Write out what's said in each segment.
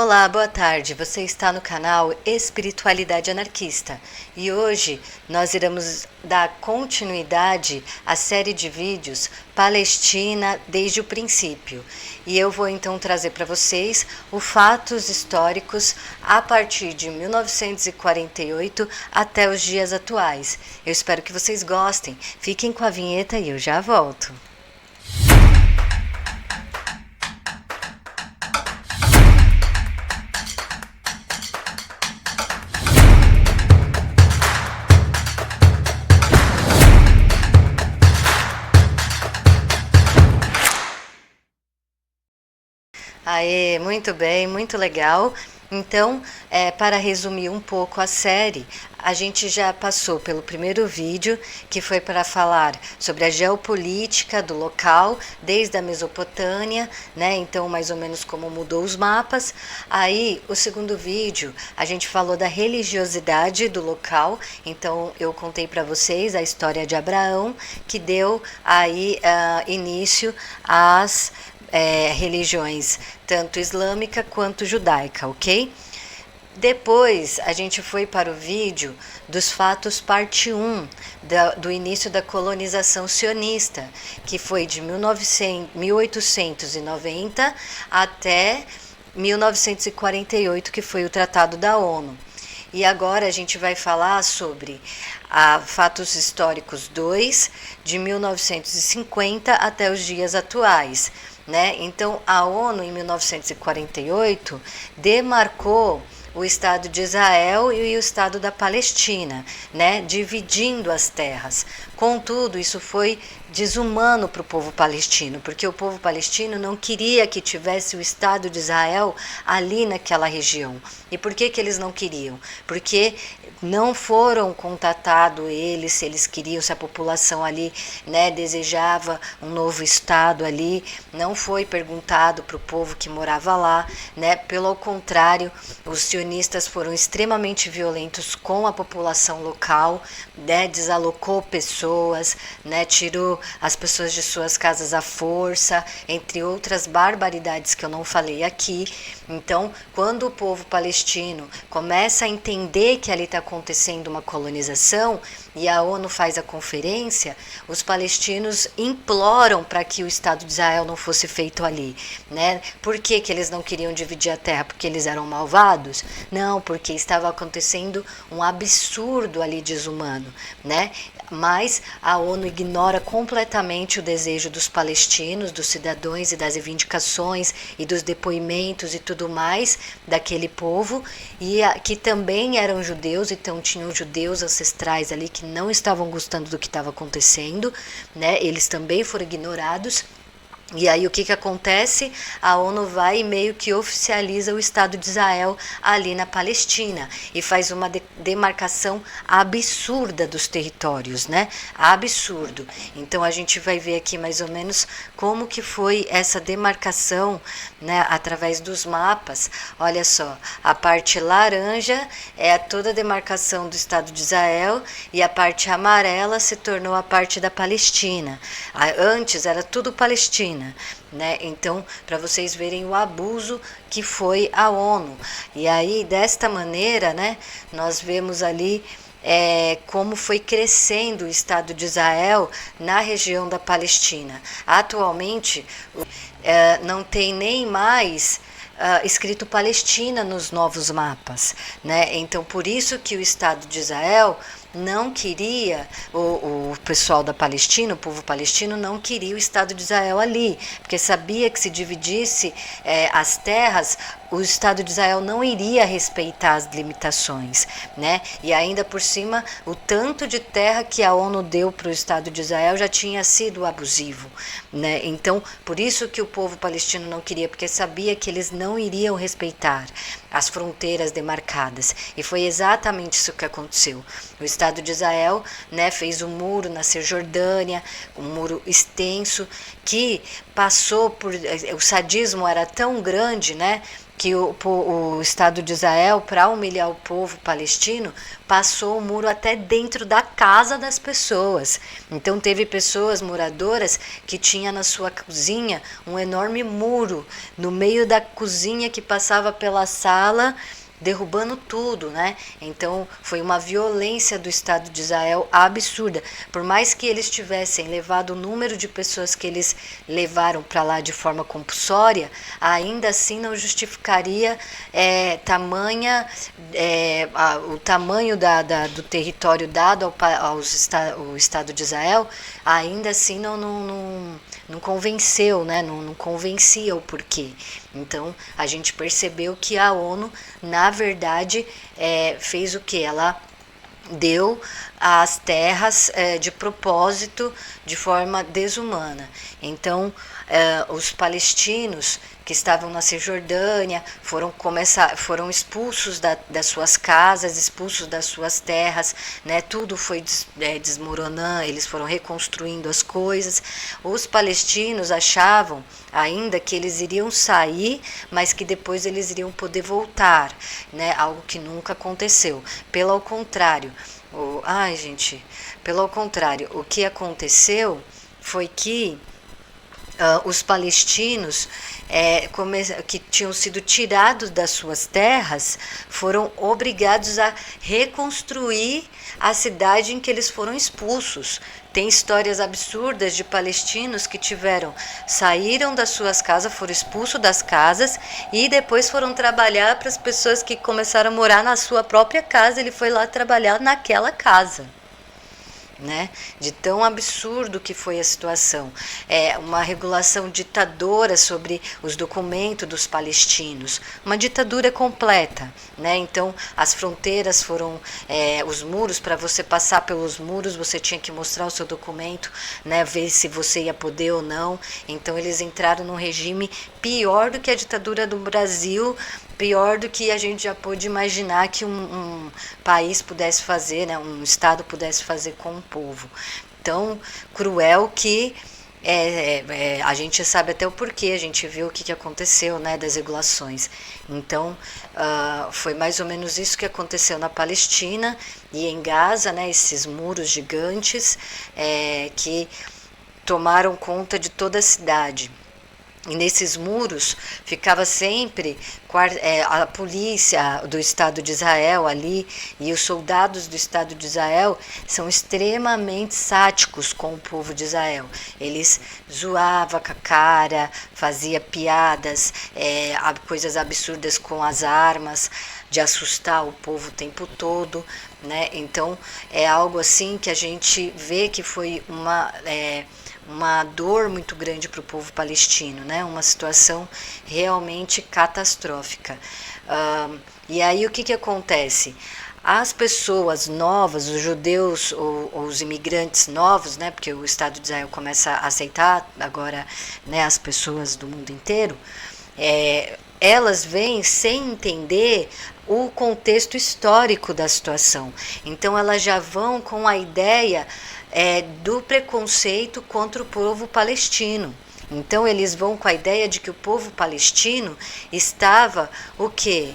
Olá, boa tarde. Você está no canal Espiritualidade Anarquista e hoje nós iremos dar continuidade à série de vídeos Palestina desde o princípio. E eu vou então trazer para vocês os fatos históricos a partir de 1948 até os dias atuais. Eu espero que vocês gostem. Fiquem com a vinheta e eu já volto. Aê, muito bem, muito legal. Então, para resumir um pouco a série, a gente já passou pelo primeiro vídeo, que foi para falar sobre a geopolítica do local, desde a Mesopotâmia, né? Então, mais ou menos como mudou os mapas. Aí, o segundo vídeo, a gente falou da religiosidade do local. Então, eu contei para vocês a história de Abraão, que deu aí início às religiões, tanto islâmica quanto judaica, ok? Depois a gente foi para o vídeo dos fatos parte 1 do início da colonização sionista, que foi de 1890 até 1948, que foi o Tratado da ONU. E agora a gente vai falar sobre Fatos Históricos 2, de 1950 até os dias atuais. Né? Então, a ONU, em 1948, demarcou o Estado de Israel e o Estado da Palestina, né? Dividindo as terras. Contudo, isso foi desumano para o povo palestino, porque o povo palestino não queria que tivesse o Estado de Israel ali naquela região. E por que eles não queriam? Porque não foram contatados eles, se eles queriam, se a população ali, né, desejava um novo Estado ali, não foi perguntado para o povo que morava lá, né? Pelo contrário, os sionistas foram extremamente violentos com a população local, né? Desalocou pessoas, né? Tirou as pessoas de suas casas à força, entre outras barbaridades que eu não falei aqui. Então, quando o povo palestino começa a entender que ali está acontecendo uma colonização e a ONU faz a conferência, os palestinos imploram para que o Estado de Israel não fosse feito ali, né? Por que eles não queriam dividir a terra? Porque eles eram malvados? Não, porque estava acontecendo um absurdo ali desumano, né? Mas a ONU ignora completamente o desejo dos palestinos, dos cidadãos e das reivindicações e dos depoimentos e tudo mais daquele povo, e que também eram judeus, então tinham judeus ancestrais ali que não estavam gostando do que estava acontecendo, né? Eles também foram ignorados. E aí o que acontece? A ONU vai e meio que oficializa o Estado de Israel ali na Palestina e faz uma demarcação absurda dos territórios, né? Absurdo. Então a gente vai ver aqui mais ou menos como que foi essa demarcação, né? Através dos mapas. Olha só, a parte laranja é toda a demarcação do Estado de Israel e a parte amarela se tornou a parte da Palestina. Antes era tudo Palestina. Né? Então, para vocês verem o abuso que foi a ONU. E aí, desta maneira, né, nós vemos ali como foi crescendo o Estado de Israel na região da Palestina. Atualmente, não tem nem mais escrito Palestina nos novos mapas, né? Então, por isso que o Estado de Israel não queria, o pessoal da Palestina, o povo palestino não queria o Estado de Israel ali, porque sabia que se dividisse as terras, o Estado de Israel não iria respeitar as limitações, né? E ainda por cima, o tanto de terra que a ONU deu para o Estado de Israel já tinha sido abusivo, né? Então, por isso que o povo palestino não queria, porque sabia que eles não iriam respeitar as fronteiras demarcadas. E foi exatamente isso que aconteceu. O Estado Estado de Israel, né, fez um muro na Cisjordânia, um muro extenso, que passou por... O sadismo era tão grande, né, que o Estado de Israel, para humilhar o povo palestino, passou o muro até dentro da casa das pessoas. Então teve pessoas moradoras que tinha na sua cozinha um enorme muro no meio da cozinha que passava pela sala, derrubando tudo, né? Então foi uma violência do Estado de Israel absurda. Por mais que eles tivessem levado o número de pessoas que eles levaram para lá de forma compulsória, ainda assim não justificaria o tamanho do território dado ao Estado de Israel, ainda assim não convenceu, né? Não convencia o porquê. Então a gente percebeu que a ONU, na verdade, fez o que? Ela deu as terras de propósito, de forma desumana. Então os palestinos que estavam na Cisjordânia foram expulsos das suas casas, expulsos das suas terras, né? Tudo foi desmoronando, eles foram reconstruindo as coisas. Os palestinos achavam ainda que eles iriam sair, mas que depois eles iriam poder voltar, né? Algo que nunca aconteceu. Pelo contrário, o que aconteceu foi que os palestinos que tinham sido tirados das suas terras foram obrigados a reconstruir a cidade em que eles foram expulsos. Tem histórias absurdas de palestinos que saíram das suas casas, foram expulsos das casas e depois foram trabalhar para as pessoas que começaram a morar na sua própria casa. Ele foi lá trabalhar naquela casa, né? De tão absurdo que foi a situação. Uma regulação ditadora sobre os documentos dos palestinos, uma ditadura completa, né? Então as fronteiras foram os muros, para você passar pelos muros você tinha que mostrar o seu documento, né? Ver se você ia poder ou não. Então eles entraram num regime pior do que a ditadura do Brasil, pior do que a gente já pôde imaginar que um país pudesse fazer, né? Um Estado pudesse fazer com o povo. Tão cruel que a gente sabe até o porquê, a gente viu o que aconteceu, né, das regulações. Então foi mais ou menos isso que aconteceu na Palestina e em Gaza, né, esses muros gigantes que tomaram conta de toda a cidade. E nesses muros ficava sempre a polícia do Estado de Israel ali, e os soldados do Estado de Israel são extremamente sádicos com o povo de Israel. Eles zoavam com a cara, faziam piadas, coisas absurdas com as armas, de assustar o povo o tempo todo, né? Então é algo assim que a gente vê que foi uma dor muito grande para o povo palestino, né? Uma situação realmente catastrófica. E aí o que acontece? As pessoas novas, os judeus ou os imigrantes novos, né? Porque o Estado de Israel começa a aceitar agora, né, as pessoas do mundo inteiro, elas vêm sem entender o contexto histórico da situação. Então elas já vão com a ideia do preconceito contra o povo palestino. Então eles vão com a ideia de que o povo palestino estava o quê?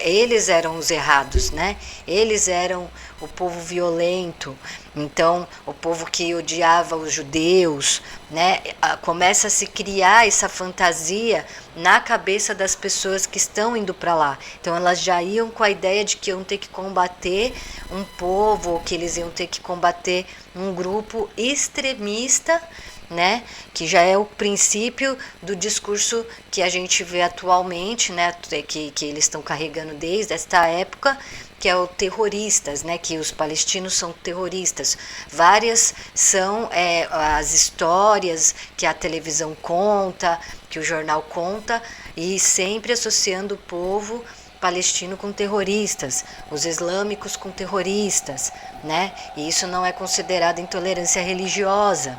Eles eram os errados, né? Eles eram o povo violento, então o povo que odiava os judeus, né? Começa a se criar essa fantasia na cabeça das pessoas que estão indo para lá. Então elas já iam com a ideia de que iam ter que combater um povo, ou que eles iam ter que combater um grupo extremista, né, que já é o princípio do discurso que a gente vê atualmente, né, que eles estão carregando desde esta época, que é o terroristas, né, que os palestinos são terroristas. Várias são as histórias que a televisão conta, que o jornal conta, e sempre associando o povo palestino com terroristas, os islâmicos com terroristas, né, e isso não é considerado intolerância religiosa.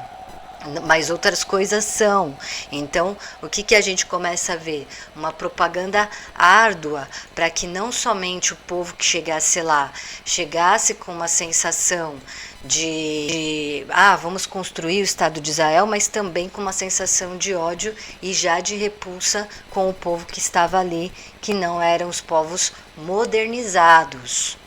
mas outras coisas são. Então, o que a gente começa a ver? Uma propaganda árdua para que não somente o povo que chegasse lá chegasse com uma sensação de vamos construir o Estado de Israel, mas também com uma sensação de ódio e já de repulsa com o povo que estava ali, que não eram os povos modernizados.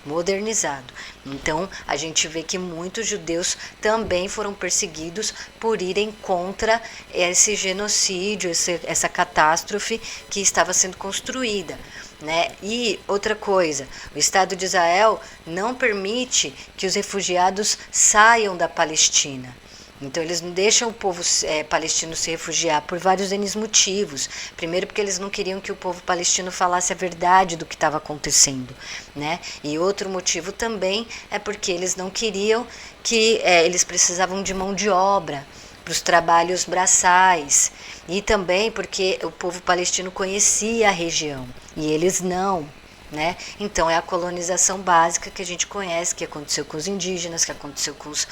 Então, a gente vê que muitos judeus também foram perseguidos por irem contra esse genocídio, essa catástrofe que estava sendo construída. Né? E outra coisa, o Estado de Israel não permite que os refugiados saiam da Palestina. Então eles não deixam o povo palestino se refugiar por vários motivos. Primeiro porque eles não queriam que o povo palestino falasse a verdade do que estava acontecendo, né? E outro motivo também é porque eles não queriam que eles precisavam de mão de obra para os trabalhos braçais, e também porque o povo palestino conhecia a região e eles não. Né? Então é a colonização básica que a gente conhece, que aconteceu com os indígenas, que aconteceu com os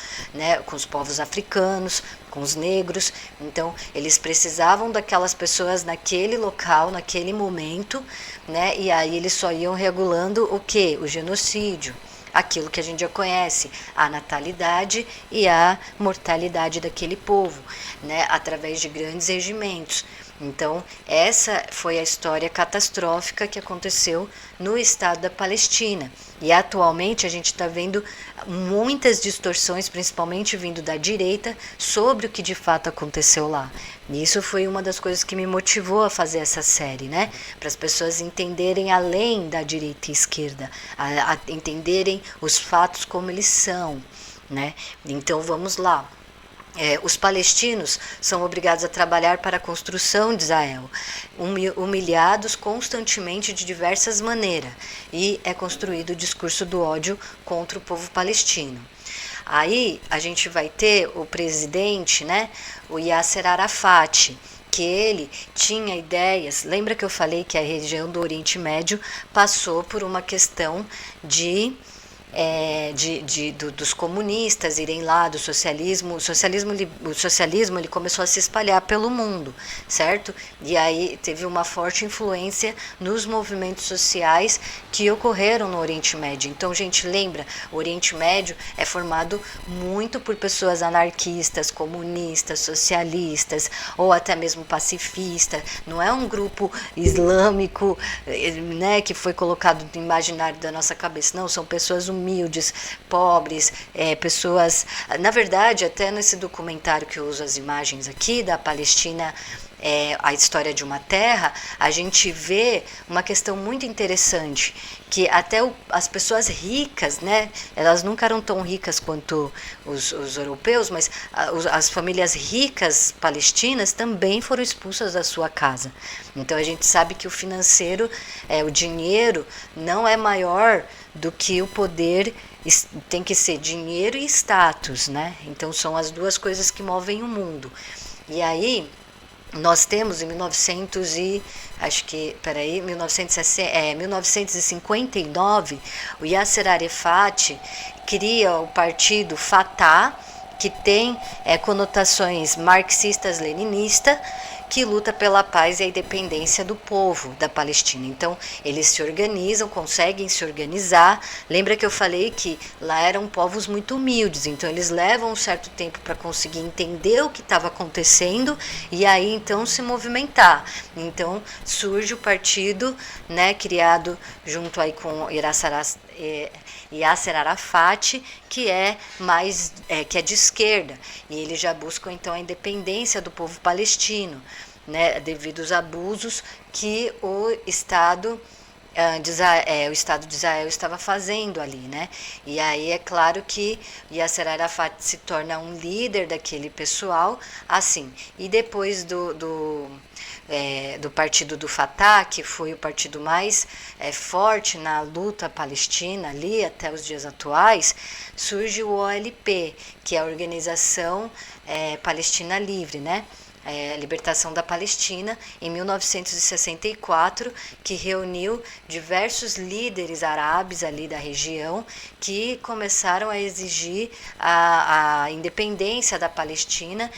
povos africanos, com os negros. Então eles precisavam daquelas pessoas naquele local, naquele momento, né? E aí eles só iam regulando o quê? O genocídio, aquilo que a gente já conhece, a natalidade e a mortalidade daquele povo, né? Através de grandes regimentos. Então, essa foi a história catastrófica que aconteceu no estado da Palestina. E atualmente a gente está vendo muitas distorções, principalmente vindo da direita, sobre o que de fato aconteceu lá. E isso foi uma das coisas que me motivou a fazer essa série, né? Para as pessoas entenderem além da direita e esquerda, a entenderem os fatos como eles são, né? Então vamos lá. Os palestinos são obrigados a trabalhar para a construção de Israel, humilhados constantemente de diversas maneiras, e é construído o discurso do ódio contra o povo palestino. Aí a gente vai ter o presidente, né, o Yasser Arafat, que ele tinha ideias. Lembra que eu falei que a região do Oriente Médio passou por uma questão dos comunistas irem lá, do socialismo. O socialismo ele começou a se espalhar pelo mundo, certo? E aí teve uma forte influência nos movimentos sociais que ocorreram no Oriente Médio. Então, gente, lembra, o Oriente Médio é formado muito por pessoas anarquistas, comunistas, socialistas ou até mesmo pacifistas. Não é um grupo islâmico, né, que foi colocado no imaginário da nossa cabeça. Não, são pessoas humildes, pobres, pessoas... Na verdade, até nesse documentário que eu uso as imagens aqui, da Palestina, a história de uma terra, a gente vê uma questão muito interessante, que até as pessoas ricas, né, elas nunca eram tão ricas quanto os europeus, mas as famílias ricas palestinas também foram expulsas da sua casa. Então a gente sabe que o financeiro, o dinheiro, não é maior do que o poder. Tem que ser dinheiro e status, né? Então são as duas coisas que movem o mundo. E aí nós temos em 1959, o Yasser Arafat cria o partido Fatah, que tem conotações marxistas-leninistas, que luta pela paz e a independência do povo da Palestina. Então, eles se organizam, conseguem se organizar. Lembra que eu falei que lá eram povos muito humildes, então eles levam um certo tempo para conseguir entender o que estava acontecendo e aí então se movimentar. Então, surge o partido, né, criado junto aí com Yasser Arafat, que é de esquerda, e eles já buscam então a independência do povo palestino, né, devido aos abusos que o Estado de Israel estava fazendo ali, né? E aí é claro que Yasser Arafat se torna um líder daquele pessoal, assim. E depois do partido do Fatah, que foi o partido mais forte na luta palestina ali até os dias atuais, surge o OLP, que é a Organização Palestina Livre, né? libertação da Palestina, em 1964, que reuniu diversos líderes árabes ali da região que começaram a exigir a independência da Palestina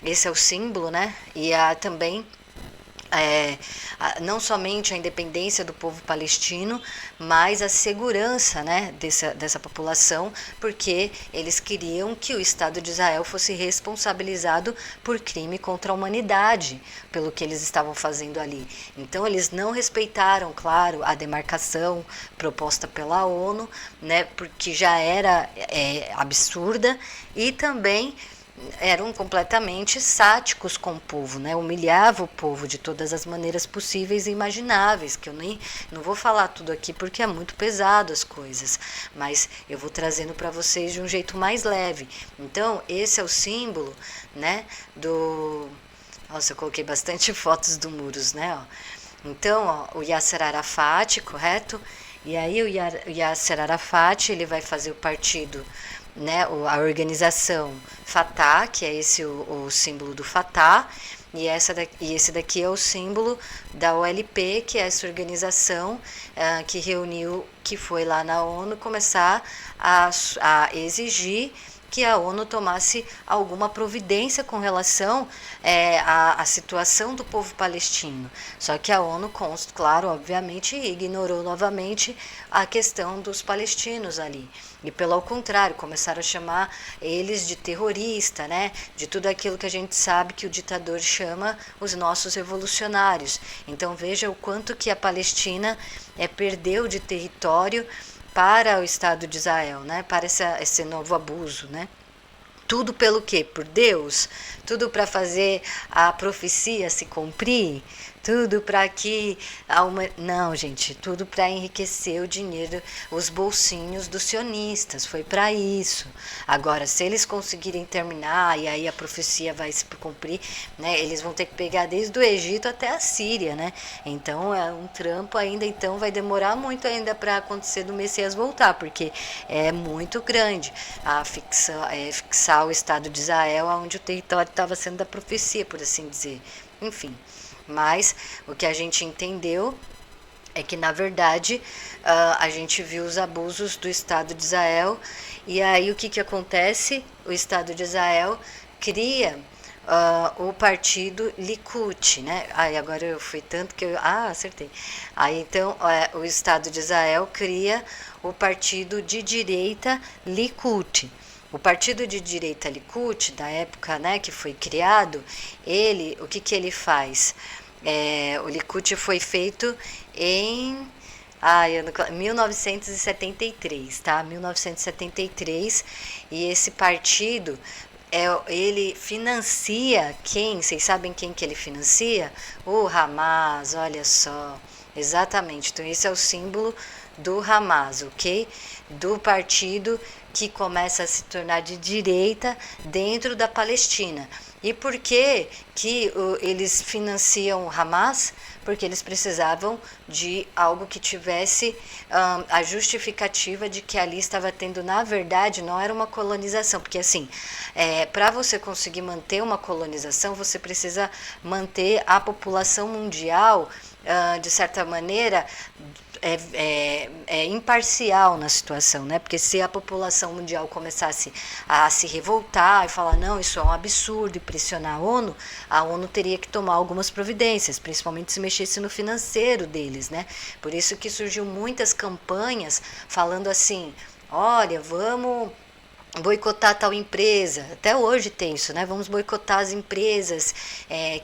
esse é o símbolo, né? E também não somente a independência do povo palestino, mas a segurança, né, dessa população, porque eles queriam que o Estado de Israel fosse responsabilizado por crime contra a humanidade, pelo que eles estavam fazendo ali. Então eles não respeitaram, claro, a demarcação proposta pela ONU, né, porque já era absurda, e também eram completamente sáticos com o povo, né? Humilhava o povo de todas as maneiras possíveis e imagináveis, que eu nem não vou falar tudo aqui porque é muito pesado as coisas, mas eu vou trazendo para vocês de um jeito mais leve. Então, esse é o símbolo, né, Nossa, eu coloquei bastante fotos do muros, né, ó. Então, ó, o Yasser Arafat, correto? E aí o Yasser Arafat, ele vai fazer o partido, né, a organização Fatah, que é esse o símbolo do Fatah, e esse daqui é o símbolo da OLP, que é essa organização que reuniu, que foi lá na ONU começar a exigir que a ONU tomasse alguma providência com relação à situação do povo palestino. Só que a ONU, claro, obviamente, ignorou novamente a questão dos palestinos ali. E pelo contrário, começaram a chamar eles de terrorista, né? De tudo aquilo que a gente sabe que o ditador chama os nossos revolucionários. Então veja o quanto que a Palestina perdeu de território para o Estado de Israel, né? Para esse novo abuso, né? Tudo pelo quê? Por Deus? Tudo para fazer a profecia se cumprir? Tudo para que Não, gente, tudo para enriquecer o dinheiro, os bolsinhos dos sionistas, foi para isso. Agora, se eles conseguirem terminar e aí a profecia vai se cumprir, né, eles vão ter que pegar desde o Egito até a Síria, né? Então é um trampo ainda, então vai demorar muito ainda para acontecer do Messias voltar, porque é muito grande fixar o Estado de Israel onde o território estava sendo da profecia, por assim dizer. Enfim. Mas o que a gente entendeu é que, na verdade, a gente viu os abusos do Estado de Israel, e aí o que acontece? O Estado de Israel cria o partido Likud, né? Aí agora eu fui tanto que acertei. Aí então o Estado de Israel cria o partido de direita Likud. O partido de direita Likud, da época, né, que foi criado, o que ele faz? O Likud foi feito em 1973, tá? 1973, e esse partido, ele financia quem? Vocês sabem quem que ele financia? O Hamas, olha só. Exatamente, então esse é o símbolo do Hamas, ok? Do partido que começa a se tornar de direita dentro da Palestina. E por que eles financiam o Hamas? Porque eles precisavam de algo que tivesse a justificativa de que ali estava tendo, na verdade, não era uma colonização. Porque assim, para você conseguir manter uma colonização, você precisa manter a população mundial, de certa maneira, imparcial na situação, né? Porque se a população mundial começasse a se revoltar e falar, não, isso é um absurdo, e pressionar a ONU teria que tomar algumas providências, principalmente se mexesse no financeiro deles, né? Por isso que surgiu muitas campanhas falando assim, olha, vamos boicotar tal empresa, até hoje tem isso, né? Vamos boicotar as empresas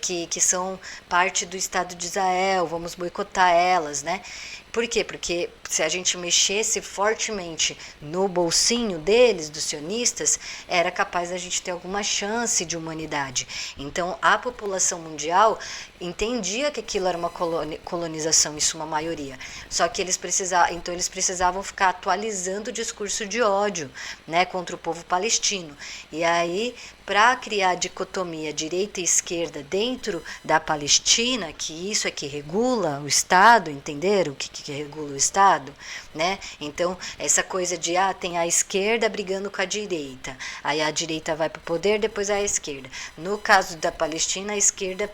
que são parte do Estado de Israel, vamos boicotar elas, né? Por quê? Porque se a gente mexesse fortemente no bolsinho deles, dos sionistas, era capaz da gente ter alguma chance de humanidade. Então, a população mundial entendia que aquilo era uma colonização, em sua maioria. Só que eles precisavam ficar atualizando o discurso de ódio, né, contra o povo palestino. E aí, para criar a dicotomia direita e esquerda dentro da Palestina, que isso é que regula o Estado, entenderam o que regula o Estado? Né? Então, essa coisa de, tem a esquerda brigando com a direita, aí a direita vai para o poder, depois a esquerda. No caso da Palestina, a esquerda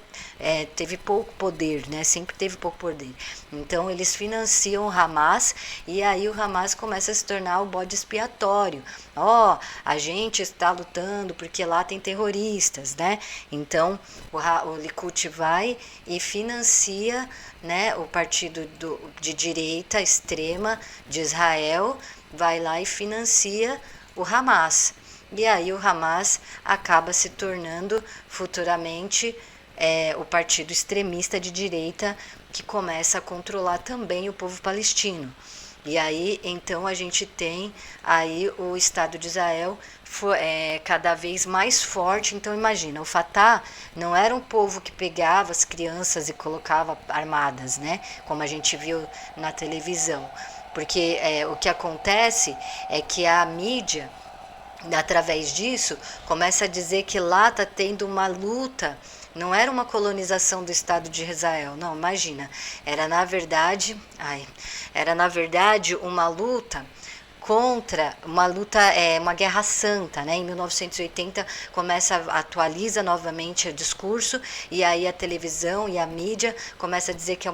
teve pouco poder, né? Sempre teve pouco poder. Então, eles financiam o Hamas, e aí o Hamas começa a se tornar o bode expiatório. A gente está lutando porque lá tem terroristas, né? Então, o Likud vai e financia, né, o partido de direita extrema de Israel, vai lá e financia o Hamas. E aí o Hamas acaba se tornando futuramente o partido extremista de direita que começa a controlar também o povo palestino. E aí, então, a gente tem aí o Estado de Israel cada vez mais forte. Então, imagina, o Fatah não era um povo que pegava as crianças e colocava armadas, né? Como a gente viu na televisão. Porque o que acontece é que a mídia, através disso, começa a dizer que lá está tendo uma luta. Não era uma colonização do Estado de Israel, não, imagina. Era na verdade uma luta contra uma guerra santa, né? Em 1980 atualiza novamente o discurso, e aí a televisão e a mídia começa a dizer que é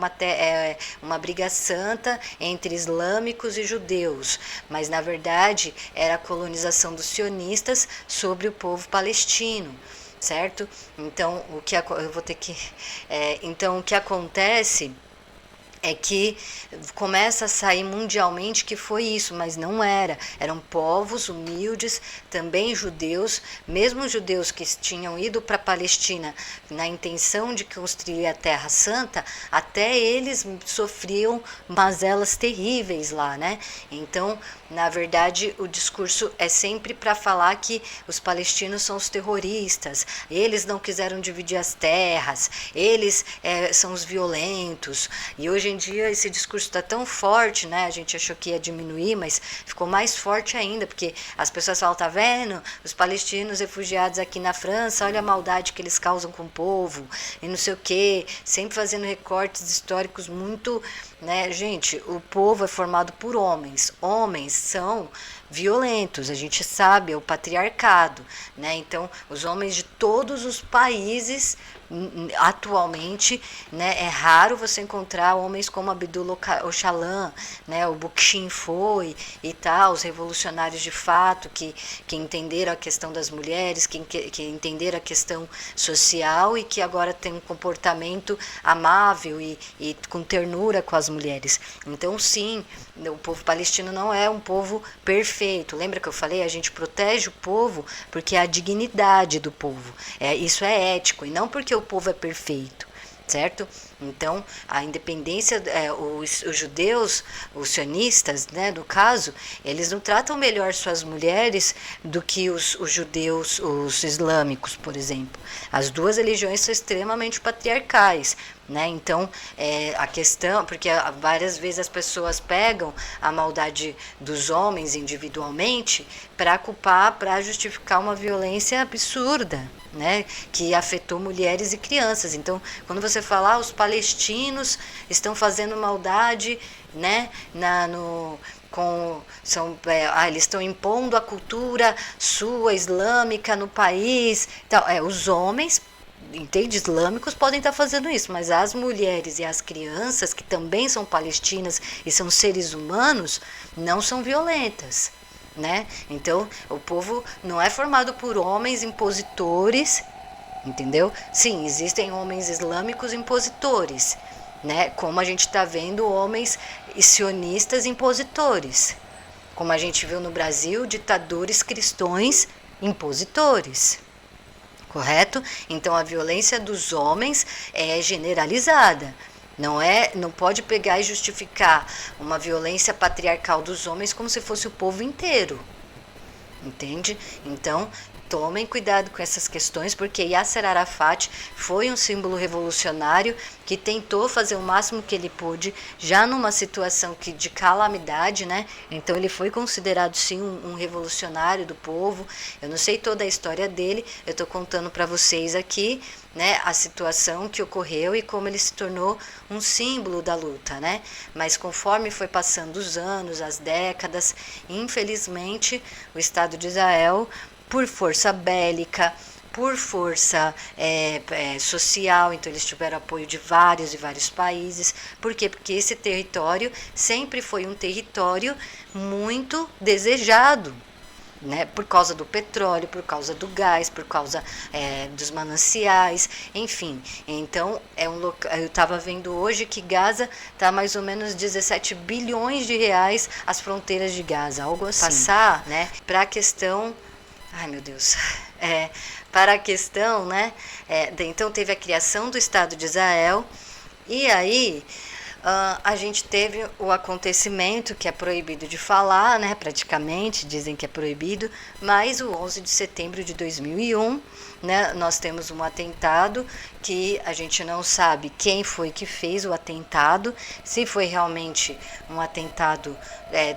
uma briga santa entre islâmicos e judeus, mas na verdade era a colonização dos sionistas sobre o povo palestino. Certo? Então, o que acontece é que começa a sair mundialmente que foi isso, mas não era. Eram povos humildes, também judeus, mesmo judeus que tinham ido para a Palestina na intenção de construir a Terra Santa, até eles sofriam mazelas terríveis lá, né? Então, na verdade, o discurso é sempre para falar que os palestinos são os terroristas, eles não quiseram dividir as terras, eles são os violentos. E hoje em dia esse discurso está tão forte, né? A gente achou que ia diminuir, mas ficou mais forte ainda, porque as pessoas falam, tá vendo? Os palestinos refugiados aqui na França, olha a maldade que eles causam com o povo, e não sei o quê, sempre fazendo recortes históricos muito, né? Gente, o povo é formado por homens. Homens são violentos, a gente sabe, é o patriarcado, né? Então, os homens de todos os países atualmente, né, é raro você encontrar homens como Abdul Öcalan, né, o Bookchin foi e tal, os revolucionários de fato que entenderam a questão das mulheres, que entenderam a questão social e que agora tem um comportamento amável e com ternura com as mulheres. Então, sim, o povo palestino não é um povo perfeito. Lembra que eu falei? A gente protege o povo porque é a dignidade do povo. Isso é ético, e não porque o povo é perfeito, certo? Então, a independência, os judeus, os sionistas, né, no caso, eles não tratam melhor suas mulheres do que os judeus, os islâmicos, por exemplo. As duas religiões são extremamente patriarcais, né? Então, a questão, porque várias vezes as pessoas pegam a maldade dos homens individualmente para culpar, para justificar uma violência absurda, né, que afetou mulheres e crianças. Então, quando você fala, os palestinos estão fazendo maldade, né, eles estão impondo a cultura sua islâmica no país. Então, os homens, entende, islâmicos podem estar fazendo isso, mas as mulheres e as crianças, que também são palestinas e são seres humanos, não são violentas, né? Então, o povo não é formado por homens impositores, entendeu? Sim, existem homens islâmicos impositores, né? Como a gente está vendo homens sionistas impositores, como a gente viu no Brasil, ditadores cristãos impositores. Correto? Então, a violência dos homens é generalizada. Não pode pegar e justificar uma violência patriarcal dos homens como se fosse o povo inteiro. Entende? Então, tomem cuidado com essas questões, porque Yasser Arafat foi um símbolo revolucionário que tentou fazer o máximo que ele pôde, já numa situação de calamidade, né? Então ele foi considerado sim um revolucionário do povo. Eu não sei toda a história dele, eu estou contando para vocês aqui, né, a situação que ocorreu e como ele se tornou um símbolo da luta, né? Mas conforme foi passando os anos, as décadas, infelizmente o Estado de Israel, por força bélica, por força social, então eles tiveram apoio de vários e vários países. Por quê? Porque esse território sempre foi um território muito desejado, né, por causa do petróleo, por causa do gás, por causa dos mananciais, enfim. Então, eu estava vendo hoje que Gaza está mais ou menos 17 bilhões de reais as fronteiras de Gaza, algo assim. Passar, né, para a questão... Ai, meu Deus. Para a questão, né, então teve a criação do Estado de Israel, e aí... a gente teve o acontecimento que é proibido de falar, né, praticamente, dizem que é proibido, mas o 11 de setembro de 2001, né, nós temos um atentado que a gente não sabe quem foi que fez o atentado, se foi realmente um atentado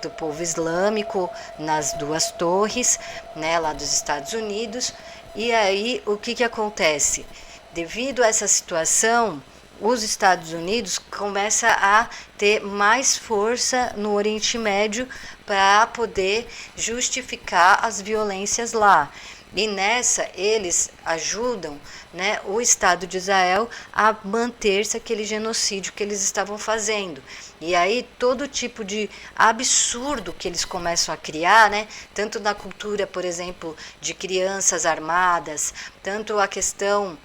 do povo islâmico nas duas torres, né, lá dos Estados Unidos. E aí o que acontece? Devido a essa situação, os Estados Unidos começam a ter mais força no Oriente Médio para poder justificar as violências lá. E nessa eles ajudam, né, o Estado de Israel a manter-se aquele genocídio que eles estavam fazendo. E aí todo tipo de absurdo que eles começam a criar, né, tanto na cultura, por exemplo, de crianças armadas, tanto a questão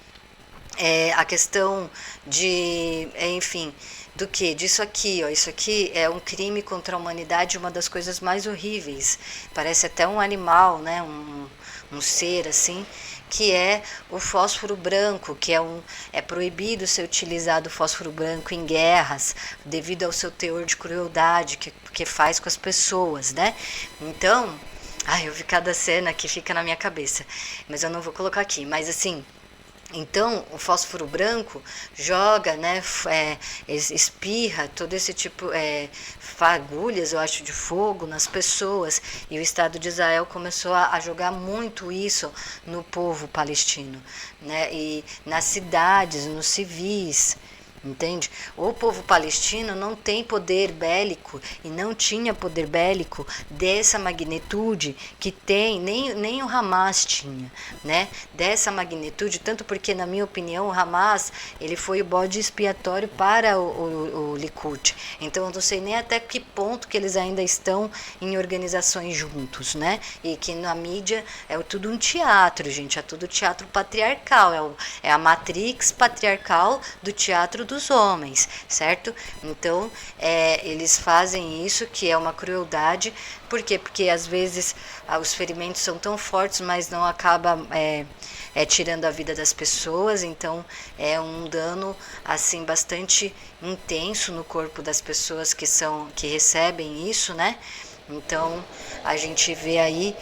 de, enfim, do que? Disso aqui, ó, isso aqui é um crime contra a humanidade, uma das coisas mais horríveis. Parece até um animal, né, um ser assim, que é o fósforo branco, que é proibido ser utilizado o fósforo branco em guerras, devido ao seu teor de crueldade que faz com as pessoas, né? Então, eu vi cada cena que fica na minha cabeça, mas eu não vou colocar aqui, mas assim... Então, o fósforo branco joga, né, espirra todo esse tipo, fagulhas, eu acho, de fogo nas pessoas. E o Estado de Israel começou a jogar muito isso no povo palestino, né, e nas cidades, nos civis. Entende? O povo palestino não tem poder bélico e não tinha poder bélico dessa magnitude que tem, nem o Hamas tinha, né? Dessa magnitude, tanto porque, na minha opinião, o Hamas ele foi o bode expiatório para o Likud. Então eu não sei nem até que ponto que eles ainda estão em organizações juntos, né? E que na mídia é tudo um teatro, gente, é tudo teatro patriarcal, é a matrix patriarcal do teatro dos homens, certo? Então, eles fazem isso, que é uma crueldade. Por quê? Porque às vezes os ferimentos são tão fortes, mas não acaba tirando a vida das pessoas. Então, é um dano assim bastante intenso no corpo das pessoas que recebem isso, né? Então, a gente vê aí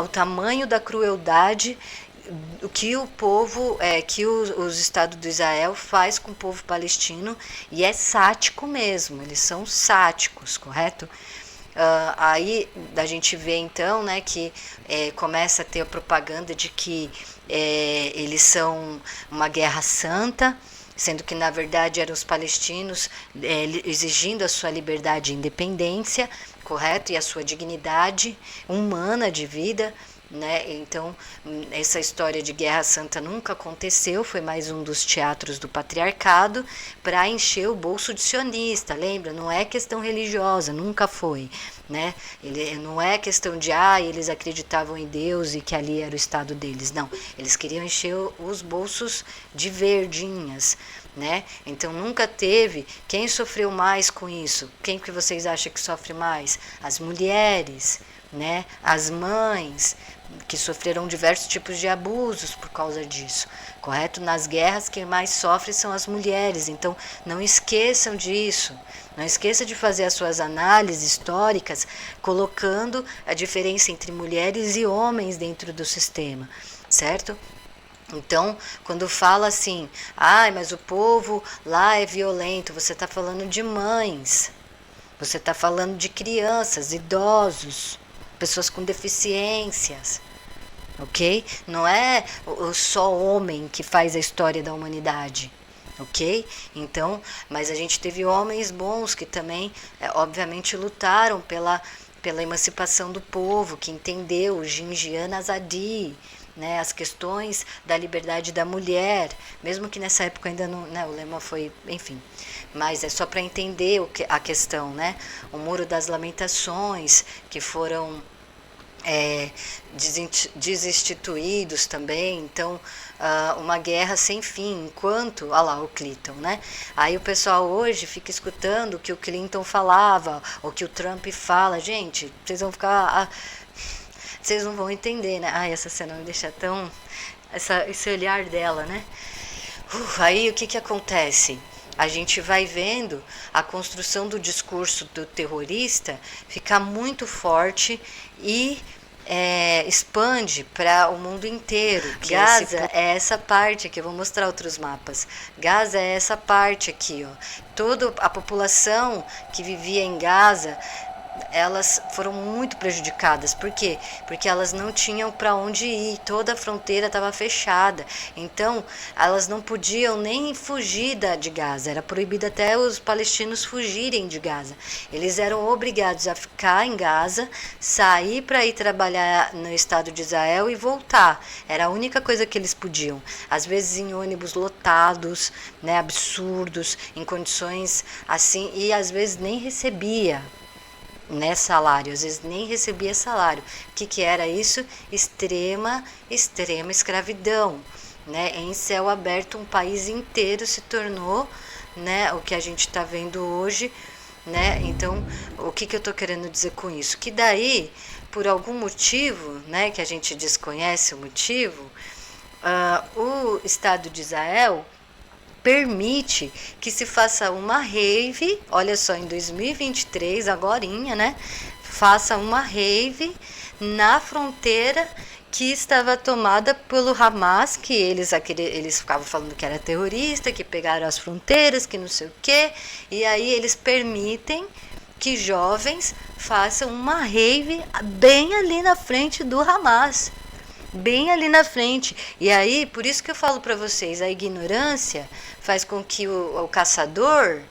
o tamanho da crueldade o que o povo, que os Estados de Israel faz com o povo palestino, e é sático mesmo, eles são sáticos, correto? Aí a gente vê então, né, que começa a ter a propaganda de que eles são uma guerra santa, sendo que na verdade eram os palestinos exigindo a sua liberdade e independência, correto? E a sua dignidade humana de vida, né? Então, essa história de Guerra Santa nunca aconteceu, foi mais um dos teatros do patriarcado para encher o bolso de sionista, lembra? Não é questão religiosa, nunca foi, né? Não é questão de, eles acreditavam em Deus e que ali era o estado deles, não. Eles queriam encher os bolsos de verdinhas, né? Então nunca teve. Quem sofreu mais com isso? Quem que vocês acham que sofre mais? As mulheres, né? As mães, que sofreram diversos tipos de abusos por causa disso, correto? Nas guerras, quem mais sofre são as mulheres, então não esqueçam disso. Não esqueça de fazer as suas análises históricas, colocando a diferença entre mulheres e homens dentro do sistema, certo? Então, quando fala assim, mas o povo lá é violento, você está falando de mães, você está falando de crianças, idosos, pessoas com deficiências, ok? Não é só homem que faz a história da humanidade, ok? Então, mas a gente teve homens bons que também, obviamente, lutaram pela emancipação do povo, que entendeu, Jinjian Azadi, né, as questões da liberdade da mulher, mesmo que nessa época ainda não, né, o lema foi, enfim, mas é só para entender a questão, né, o Muro das Lamentações, que foram desinstituídos também, então uma guerra sem fim, enquanto, olha lá o Clinton, né? Aí o pessoal hoje fica escutando o que o Clinton falava, ou que o Trump fala, gente, vocês vão ficar, vocês não vão entender, né? Essa cena me deixa tão, esse olhar dela, né? Aí o que acontece? A gente vai vendo a construção do discurso do terrorista ficar muito forte e expande para o mundo inteiro. Gaza é essa parte aqui, eu vou mostrar outros mapas. Gaza é essa parte aqui, ó. Toda a população que vivia em Gaza, elas foram muito prejudicadas. Por quê? Porque elas não tinham para onde ir, toda a fronteira estava fechada. Então, elas não podiam nem fugir de Gaza. Era proibido até os palestinos fugirem de Gaza. Eles eram obrigados a ficar em Gaza, sair para ir trabalhar no Estado de Israel e voltar. Era a única coisa que eles podiam. Às vezes em ônibus lotados, né, absurdos, em condições assim, e às vezes nem recebia, né, salário, às vezes nem recebia salário. O que era isso? Extrema escravidão, né? Em céu aberto, um país inteiro se tornou, né, o que a gente está vendo hoje, né? Então, o que eu estou querendo dizer com isso? Que daí, por algum motivo, né, que a gente desconhece o motivo, o Estado de Israel permite que se faça uma rave, olha só, em 2023, agorinha, né? Faça uma rave na fronteira que estava tomada pelo Hamas, que eles ficavam falando que era terrorista, que pegaram as fronteiras, que não sei o quê, e aí eles permitem que jovens façam uma rave bem ali na frente do Hamas. Bem ali na frente. E aí, por isso que eu falo para vocês, a ignorância faz com que o caçador,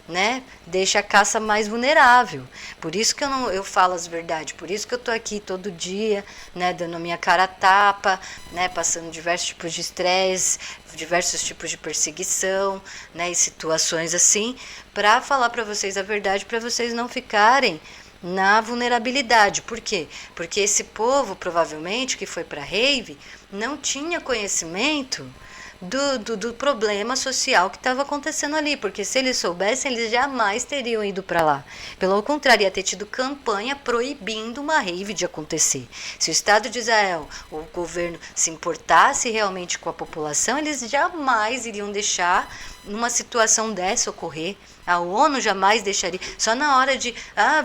né, deixe a caça mais vulnerável. Por isso que eu falo as verdades, por isso que eu tô aqui todo dia, né, dando a minha cara a tapa, né, passando diversos tipos de estresse, diversos tipos de perseguição, né, e situações assim, para falar para vocês a verdade, para vocês não ficarem na vulnerabilidade. Por quê? Porque esse povo, provavelmente, que foi para a rave, não tinha conhecimento do problema social que estava acontecendo ali, porque se eles soubessem, eles jamais teriam ido para lá. Pelo contrário, ia ter tido campanha proibindo uma rave de acontecer. Se o Estado de Israel, o governo, se importasse realmente com a população, eles jamais iriam deixar numa situação dessa ocorrer. A ONU jamais deixaria. Só na hora de,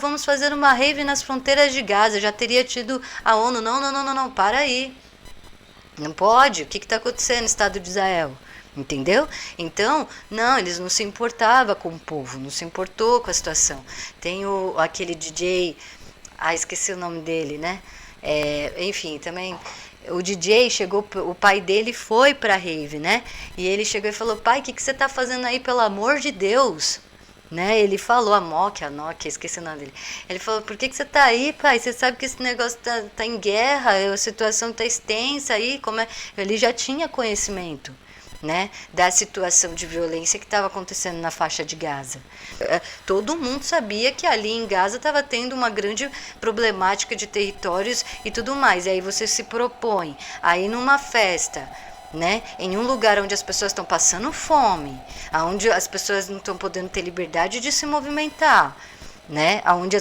vamos fazer uma rave nas fronteiras de Gaza, já teria tido a ONU. Não, para aí. Não pode. O que está acontecendo no Estado de Israel? Entendeu? Então, não, eles não se importavam com o povo, não se importou com a situação. Tem aquele DJ, esqueci o nome dele, né? Enfim, também o DJ chegou, o pai dele foi pra rave, né? E ele chegou e falou: pai, o que você está fazendo aí, pelo amor de Deus? Né? Ele falou, a Nokia, esqueci o nome dele. Ele falou: por que você tá aí, pai? Você sabe que esse negócio tá em guerra, a situação tá extensa aí, como é? Ele já tinha conhecimento, né, da situação de violência que estava acontecendo na faixa de Gaza. Todo mundo sabia que ali em Gaza estava tendo uma grande problemática de territórios e tudo mais. E aí você se propõe aí numa festa, né, em um lugar onde as pessoas estão passando fome, onde as pessoas não estão podendo ter liberdade de se movimentar, né, onde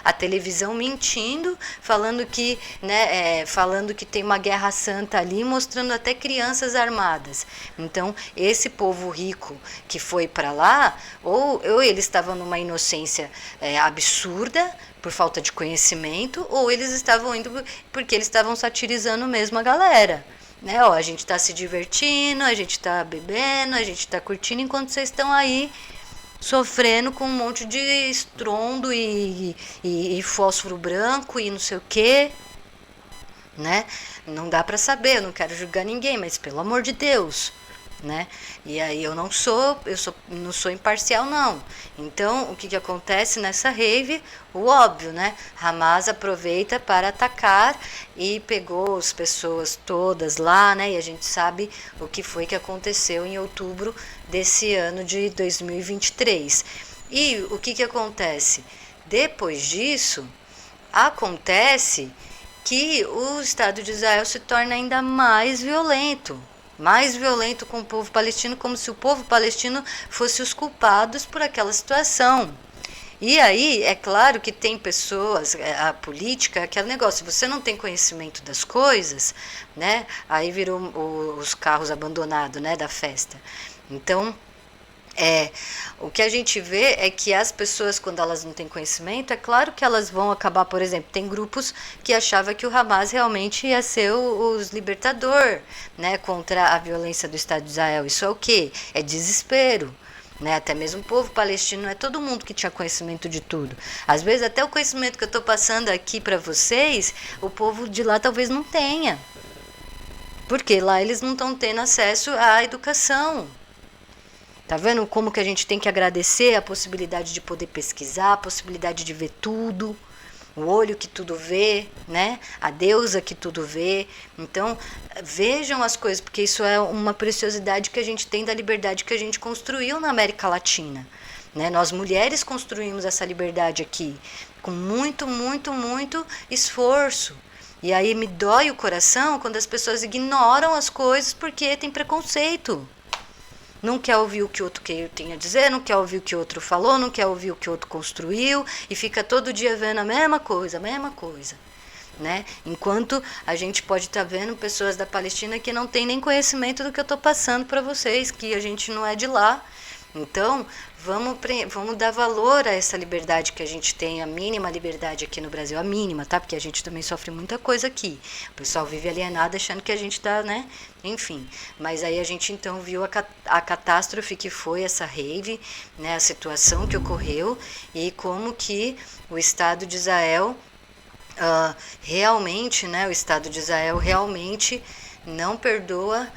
a televisão mentindo, falando que, né, falando que tem uma guerra santa ali, mostrando até crianças armadas. Então, esse povo rico que foi para lá, ou eles estavam numa inocência absurda, por falta de conhecimento, ou eles estavam indo porque eles estavam satirizando mesmo a galera. Né, ó, a gente está se divertindo, a gente está bebendo, a gente está curtindo, enquanto vocês estão aí sofrendo com um monte de estrondo e fósforo branco e não sei o que, né? Não dá para saber, eu não quero julgar ninguém, mas pelo amor de Deus, né? E aí não sou imparcial não. Então, o que acontece nessa rave? O óbvio, né? Hamas aproveita para atacar e pegou as pessoas todas lá, né? E a gente sabe o que foi que aconteceu em outubro desse ano de 2023. E o que acontece? Depois disso, acontece que o Estado de Israel se torna ainda mais violento com o povo palestino, como se o povo palestino fosse os culpados por aquela situação. E aí, é claro que tem pessoas, a política é aquele negócio, se você não tem conhecimento das coisas, né, aí virou os carros abandonados, né, da festa. Então, o que a gente vê é que as pessoas, quando elas não têm conhecimento, é claro que elas vão acabar, por exemplo, tem grupos que achavam que o Hamas realmente ia ser os libertador, né, contra a violência do Estado de Israel. Isso é o quê? É desespero. Né? Até mesmo o povo palestino, não é todo mundo que tinha conhecimento de tudo. Às vezes até o conhecimento que eu estou passando aqui para vocês, o povo de lá talvez não tenha. Porque lá eles não estão tendo acesso à educação. Tá vendo como que a gente tem que agradecer a possibilidade de poder pesquisar, a possibilidade de ver tudo, o olho que tudo vê, né? A deusa que tudo vê. Então, vejam as coisas, porque isso é uma preciosidade que a gente tem da liberdade que a gente construiu na América Latina. Né? Nós mulheres construímos essa liberdade aqui com muito, muito, muito esforço. E aí me dói o coração quando as pessoas ignoram as coisas porque tem preconceito. Não quer ouvir o que o outro tem a dizer, não quer ouvir o que o outro falou, não quer ouvir o que o outro construiu e fica todo dia vendo a mesma coisa, né? Enquanto a gente pode estar vendo pessoas da Palestina que não tem nem conhecimento do que eu estou passando para vocês, que a gente não é de lá. Então, vamos dar valor a essa liberdade que a gente tem, a mínima liberdade aqui no Brasil, a mínima, tá? Porque a gente também sofre muita coisa aqui. O pessoal vive alienado achando que a gente tá, né? Enfim, mas aí a gente então viu a catástrofe que foi essa rave, né? A situação que ocorreu e como que o Estado de Israel realmente, né? O Estado de Israel realmente não perdoa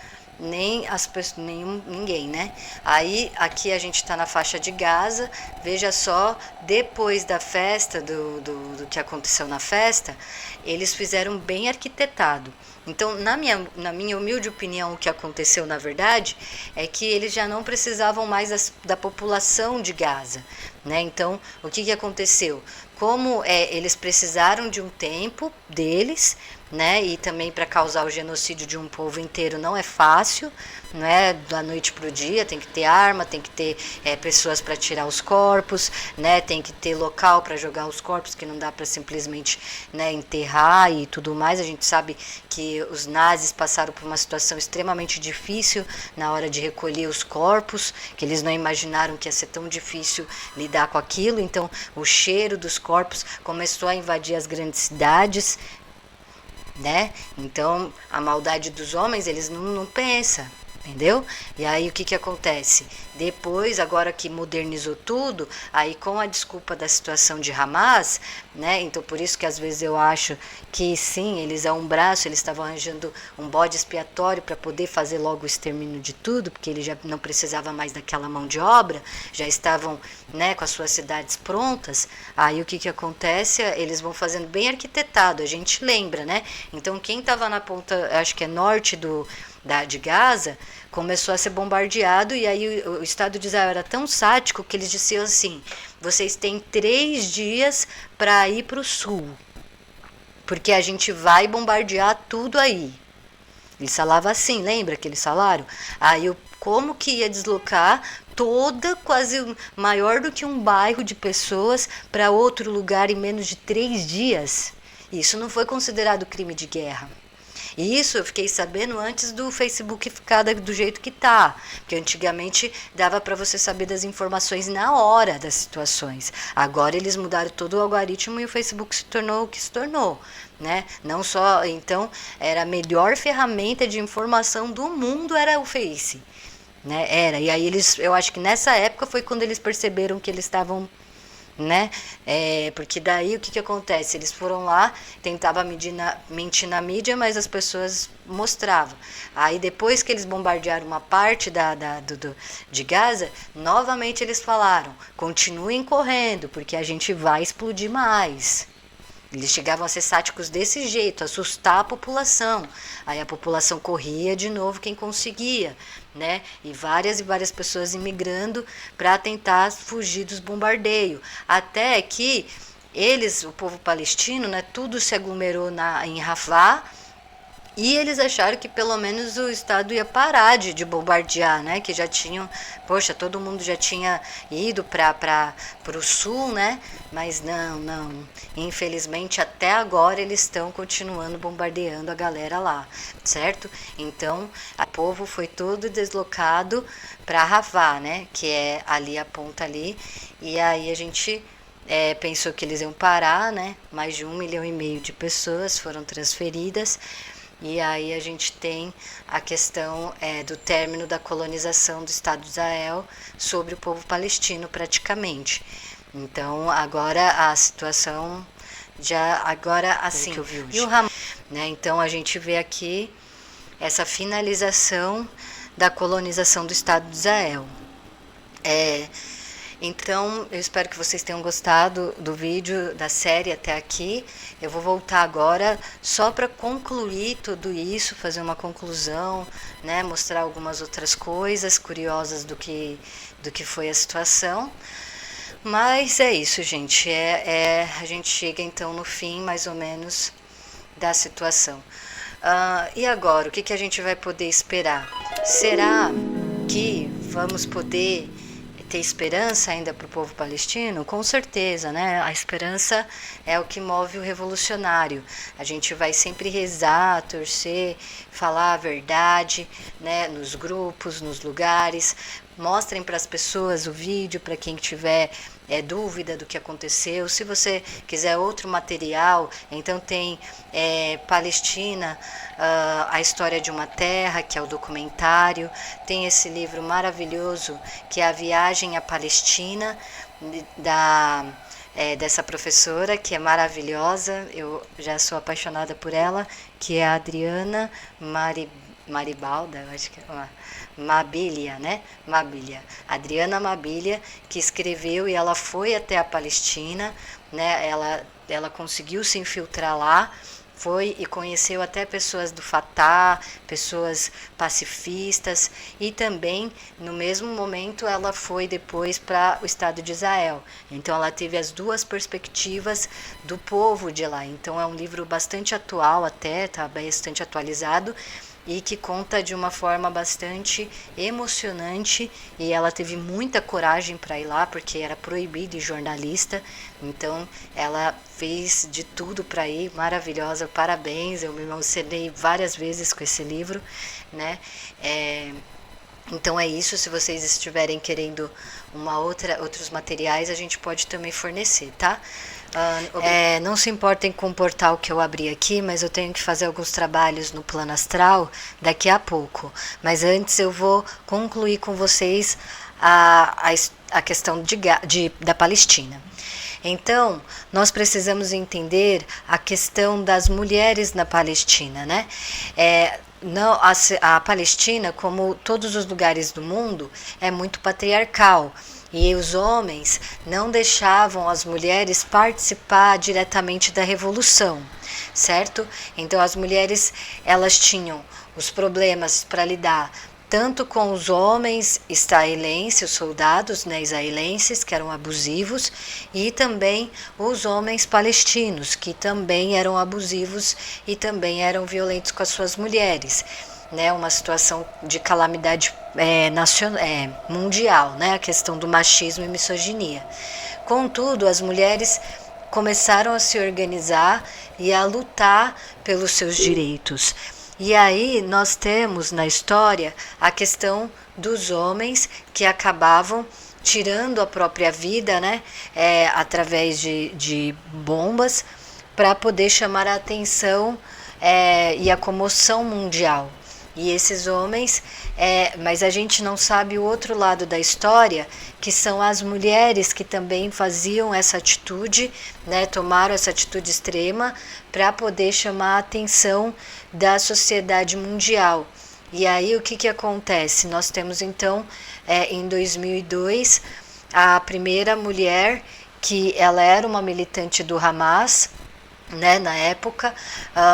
nem as pessoas, ninguém, né? Aí aqui a gente está na faixa de Gaza. Veja só, depois da festa, do que aconteceu na festa, eles fizeram bem arquitetado. Então, na minha humilde opinião, o que aconteceu na verdade é que eles já não precisavam mais da população de Gaza, né? Então, o que aconteceu? Como eles precisaram de um tempo deles, né? E também para causar o genocídio de um povo inteiro não é fácil, não é da noite para o dia, tem que ter arma, tem que ter pessoas para tirar os corpos, né? Tem que ter local para jogar os corpos, que não dá para simplesmente, né, enterrar e tudo mais. A gente sabe que os nazis passaram por uma situação extremamente difícil na hora de recolher os corpos, que eles não imaginaram que ia ser tão difícil lidar com aquilo. Então o cheiro dos corpos começou a invadir as grandes cidades, né? Então a maldade dos homens eles não pensam, entendeu? E aí o que acontece? Depois, agora que modernizou tudo, aí com a desculpa da situação de Hamas, né? Então por isso que às vezes eu acho que sim, eles a um braço, eles estavam arranjando um bode expiatório para poder fazer logo o extermínio de tudo, porque ele já não precisava mais daquela mão de obra, já estavam, né, com as suas cidades prontas. Aí o que acontece? Eles vão fazendo bem arquitetado, a gente lembra, né? Então quem estava na ponta, acho que é norte de Gaza, começou a ser bombardeado, e aí o Estado de Israel era tão sádico que eles diziam assim: vocês têm 3 dias para ir para o sul, porque a gente vai bombardear tudo aí. Eles falavam assim, lembra que eles falaram? Aí como que ia deslocar toda, quase maior do que um bairro de pessoas, para outro lugar em menos de 3 dias. Isso não foi considerado crime de guerra. E isso eu fiquei sabendo antes do Facebook ficar do jeito que tá, porque antigamente dava para você saber das informações na hora das situações. Agora eles mudaram todo o algoritmo e o Facebook se tornou o que se tornou, né? Não só, então, era a melhor ferramenta de informação do mundo, era o Face, né? Era. E aí eu acho que nessa época foi quando eles perceberam que eles estavam, né? Porque daí o que acontece? Eles foram lá, tentavam mentir na mídia, mas as pessoas mostravam. Aí depois que eles bombardearam uma parte de Gaza, novamente eles falaram: continuem correndo, porque a gente vai explodir mais. Eles chegavam a ser sáticos desse jeito, assustar a população. Aí a população corria de novo quem conseguia, né? E várias pessoas imigrando para tentar fugir dos bombardeios. Até que eles, o povo palestino, né, tudo se aglomerou em Rafah. E eles acharam que pelo menos o Estado ia parar de bombardear, né? Que já tinham, poxa, todo mundo já tinha ido para o sul, né? Mas não. Infelizmente, até agora eles estão continuando bombardeando a galera lá, certo? Então, o povo foi todo deslocado para Rafah, né? Que é ali a ponta ali. E aí a gente pensou que eles iam parar, né? Mais de 1,5 milhão de pessoas foram transferidas. E aí a gente tem a questão do término da colonização do Estado de Israel sobre o povo palestino, praticamente. Então, agora a situação agora assim, que eu vi hoje. E o Hamas, né? Então a gente vê aqui essa finalização da colonização do Estado de Israel. Então, eu espero que vocês tenham gostado do vídeo, da série até aqui. Eu vou voltar agora só para concluir tudo isso, fazer uma conclusão, né? Mostrar algumas outras coisas curiosas do que foi a situação. Mas é isso, gente. A gente chega então no fim, mais ou menos, da situação. E agora, o que a gente vai poder esperar? Será que vamos poder ter esperança ainda para o povo palestino? Com certeza, né? A esperança é o que move o revolucionário. A gente vai sempre rezar, torcer, falar a verdade, né? Nos grupos, nos lugares. Mostrem para as pessoas o vídeo, para quem tiver dúvida do que aconteceu. Se você quiser outro material, então tem Palestina, a História de uma Terra, que é o documentário. Tem esse livro maravilhoso, que é A Viagem à Palestina, dessa professora, que é maravilhosa. Eu já sou apaixonada por ela, que é a Adriana Maribalda, acho que é Mabilia, né? Mabilia. Adriana Mabilia, que escreveu, e ela foi até a Palestina, né? Ela conseguiu se infiltrar lá, foi e conheceu até pessoas do Fatah, pessoas pacifistas, e também, no mesmo momento, ela foi depois para o Estado de Israel. Então, ela teve as duas perspectivas do povo de lá. Então, é um livro bastante atual até, está bastante atualizado, e que conta de uma forma bastante emocionante, e ela teve muita coragem para ir lá, porque era proibido ir jornalista, então ela fez de tudo para ir, maravilhosa, parabéns, eu me emocionei várias vezes com esse livro, né? Então é isso, se vocês estiverem querendo outros materiais, a gente pode também fornecer, tá? Não se importem com o portal que eu abri aqui, mas eu tenho que fazer alguns trabalhos no plano astral daqui a pouco. Mas antes eu vou concluir com vocês a questão da Palestina. Então, nós precisamos entender a questão das mulheres na Palestina, né? Não, a Palestina, como todos os lugares do mundo, é muito patriarcal. E os homens não deixavam as mulheres participar diretamente da revolução, certo? Então as mulheres, elas tinham os problemas para lidar tanto com os homens israelenses, os soldados, né, israelenses, que eram abusivos, e também os homens palestinos, que também eram abusivos e também eram violentos com as suas mulheres. né, uma situação de calamidade mundial, né, a questão do machismo e misoginia. Contudo, as mulheres começaram a se organizar e a lutar pelos seus direitos. E aí nós temos na história a questão dos homens que acabavam tirando a própria vida, né, através de bombas, para poder chamar a atenção e a comoção mundial. E esses homens, mas a gente não sabe o outro lado da história, que são as mulheres que também faziam essa atitude, né, tomaram essa atitude extrema para poder chamar a atenção da sociedade mundial. E aí o que acontece? Nós temos então, em 2002, a primeira mulher que ela era uma militante do Hamas, né, na época,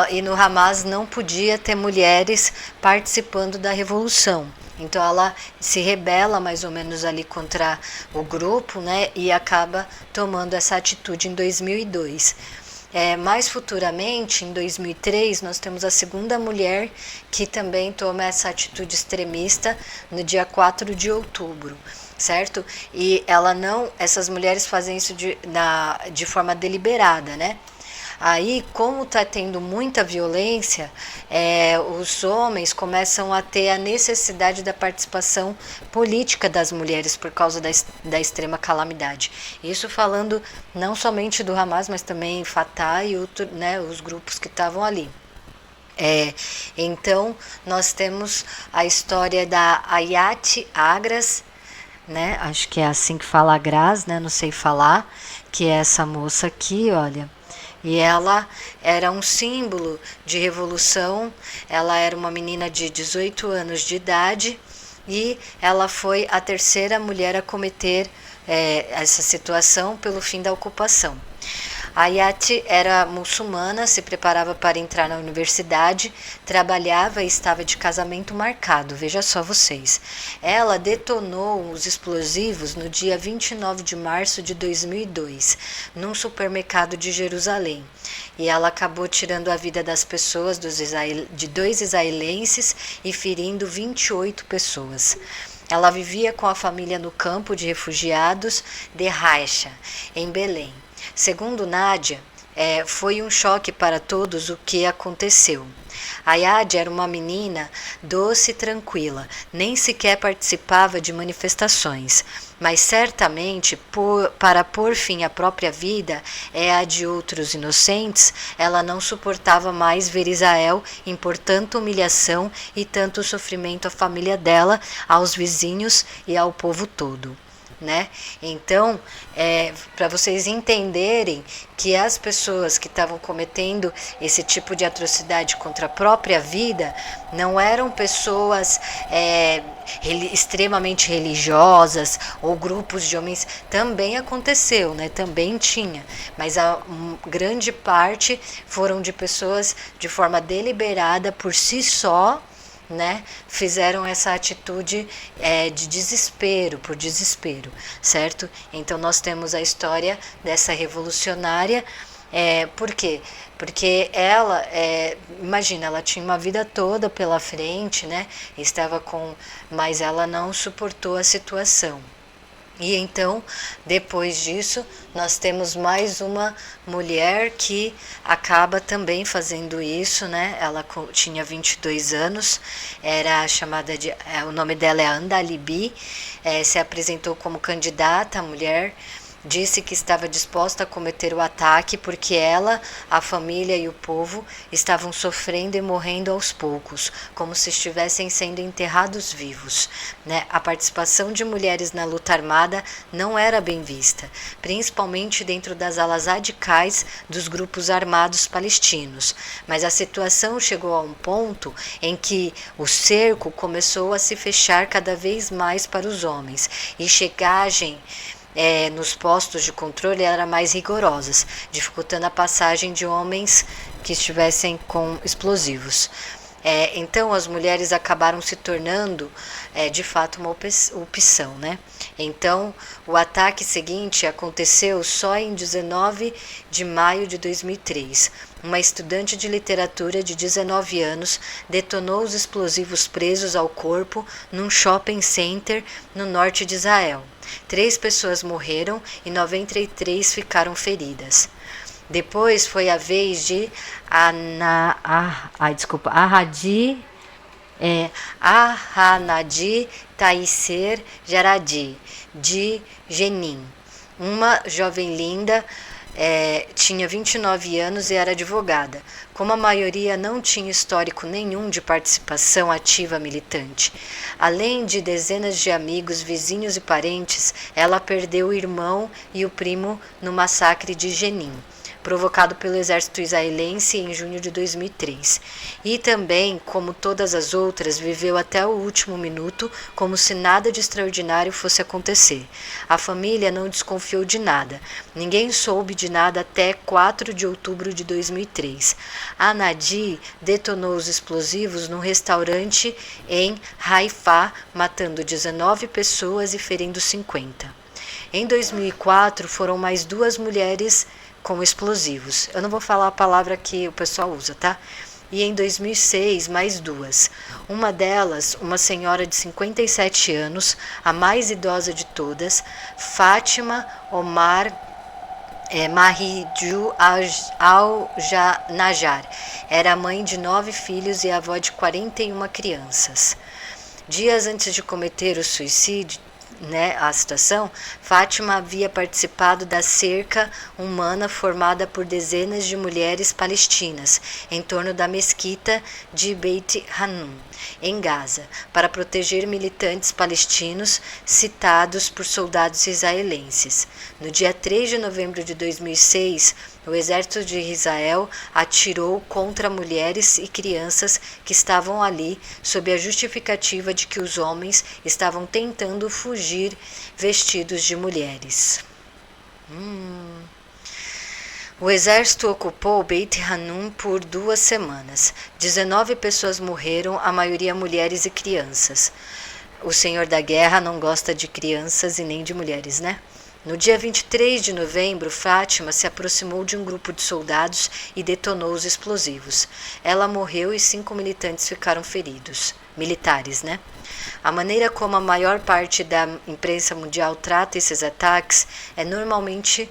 e no Hamas não podia ter mulheres participando da revolução. Então ela se rebela mais ou menos ali contra o grupo, né, e acaba tomando essa atitude em 2002. Mais futuramente, em 2003, nós temos a segunda mulher que também toma essa atitude extremista no dia 4 de outubro. Certo? E essas mulheres fazem isso de forma deliberada, né? Aí, como está tendo muita violência, os homens começam a ter a necessidade da participação política das mulheres por causa da extrema calamidade. Isso falando não somente do Hamas, mas também Fatah e né, os grupos que estavam ali. Então, nós temos a história da Hayat Agras, né? Acho que é assim que fala Agras, né? Não sei falar, que é essa moça aqui, olha. E ela era um símbolo de revolução, ela era uma menina de 18 anos de idade e ela foi a terceira mulher a cometer essa situação pelo fim da ocupação. A Hayat era muçulmana, se preparava para entrar na universidade, trabalhava e estava de casamento marcado, veja só vocês. Ela detonou os explosivos no dia 29 de março de 2002, num supermercado de Jerusalém. E ela acabou tirando a vida das pessoas, de 2 israelenses, e ferindo 28 pessoas. Ela vivia com a família no campo de refugiados de Haifa, em Belém. Segundo Nádia, foi um choque para todos o que aconteceu. A Hayat era uma menina doce e tranquila, nem sequer participava de manifestações, mas certamente, para pôr fim à própria vida a de outros inocentes, ela não suportava mais ver Israel em por tanta humilhação e tanto sofrimento à família dela, aos vizinhos e ao povo todo. Né? Então, para vocês entenderem que as pessoas que estavam cometendo esse tipo de atrocidade contra a própria vida não eram pessoas extremamente religiosas ou grupos de homens. Também aconteceu, né? Também tinha, mas a grande parte foram de pessoas de forma deliberada por si só, né, fizeram essa atitude de desespero, por desespero, certo? Então nós temos a história dessa revolucionária, por quê? Porque ela, imagina, ela tinha uma vida toda pela frente, né, mas ela não suportou a situação. E então, depois disso, nós temos mais uma mulher que acaba também fazendo isso, né? Ela tinha 22 anos, era chamada o nome dela é Andalibi, se apresentou como candidata, a mulher, disse que estava disposta a cometer o ataque porque ela, a família e o povo estavam sofrendo e morrendo aos poucos, como se estivessem sendo enterrados vivos. Né? A participação de mulheres na luta armada não era bem vista, principalmente dentro das alas radicais dos grupos armados palestinos. Mas a situação chegou a um ponto em que o cerco começou a se fechar cada vez mais para os homens e chegagem nos postos de controle eram mais rigorosas, dificultando a passagem de homens que estivessem com explosivos. Então as mulheres acabaram se tornando de fato uma opção, né? Então o ataque seguinte aconteceu só em 19 de maio de 2003. Uma estudante de literatura de 19 anos detonou os explosivos presos ao corpo num shopping center no norte de Israel. 3 pessoas morreram e 93 ficaram feridas. Depois foi a vez de Ahanadi Taiser Jaradi, de Jenin. Uma jovem linda, tinha 29 anos e era advogada. Como a maioria não tinha histórico nenhum de participação ativa militante, além de dezenas de amigos, vizinhos e parentes, ela perdeu o irmão e o primo no massacre de Jenin, provocado pelo exército israelense em junho de 2003. E também, como todas as outras, viveu até o último minuto como se nada de extraordinário fosse acontecer. A família não desconfiou de nada. Ninguém soube de nada até 4 de outubro de 2003. A Nadi detonou os explosivos num restaurante em Haifa, matando 19 pessoas e ferindo 50. Em 2004, foram mais 2 mulheres com explosivos. Eu não vou falar a palavra que o pessoal usa, tá? E em 2006, mais 2. Uma delas, uma senhora de 57 anos, a mais idosa de todas, Fátima Omar Mahidju al-Najar. Era mãe de 9 filhos e avó de 41 crianças. Dias antes de cometer o suicídio, a situação, Fátima havia participado da cerca humana formada por dezenas de mulheres palestinas em torno da mesquita de Beit Hanun, em Gaza, para proteger militantes palestinos citados por soldados israelenses. No dia 3 de novembro de 2006, o exército de Israel atirou contra mulheres e crianças que estavam ali sob a justificativa de que os homens estavam tentando fugir vestidos de mulheres. O exército ocupou Beit Hanun por 2 semanas. 19 pessoas morreram, a maioria mulheres e crianças. O Senhor da Guerra não gosta de crianças e nem de mulheres, né? No dia 23 de novembro, Fátima se aproximou de um grupo de soldados e detonou os explosivos. Ela morreu e 5 militantes ficaram feridos. Militares, né? A maneira como a maior parte da imprensa mundial trata esses ataques é normalmente,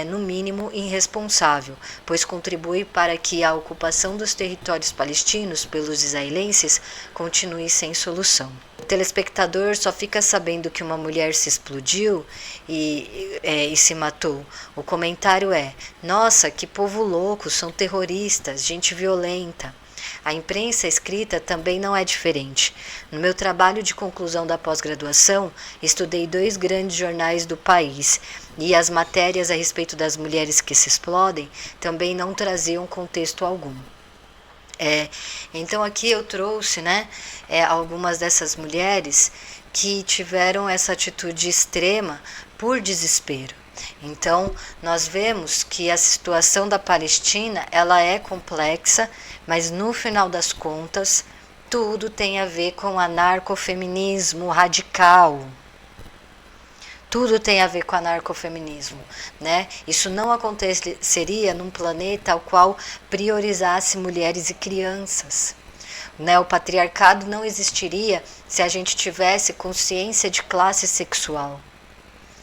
no mínimo, irresponsável, pois contribui para que a ocupação dos territórios palestinos pelos israelenses continue sem solução. O telespectador só fica sabendo que uma mulher se explodiu e se matou. O comentário é: nossa, que povo louco, são terroristas, gente violenta. A imprensa escrita também não é diferente. No meu trabalho de conclusão da pós-graduação, estudei 2 grandes jornais do país e as matérias a respeito das mulheres que se explodem também não traziam contexto algum. Então aqui eu trouxe, algumas dessas mulheres que tiveram essa atitude extrema por desespero. Então, nós vemos que a situação da Palestina, ela é complexa, mas no final das contas, tudo tem a ver com anarcofeminismo radical. Tudo tem a ver com anarcofeminismo, né? Isso não aconteceria num planeta ao qual priorizasse mulheres e crianças. O patriarcado não existiria se a gente tivesse consciência de classe sexual.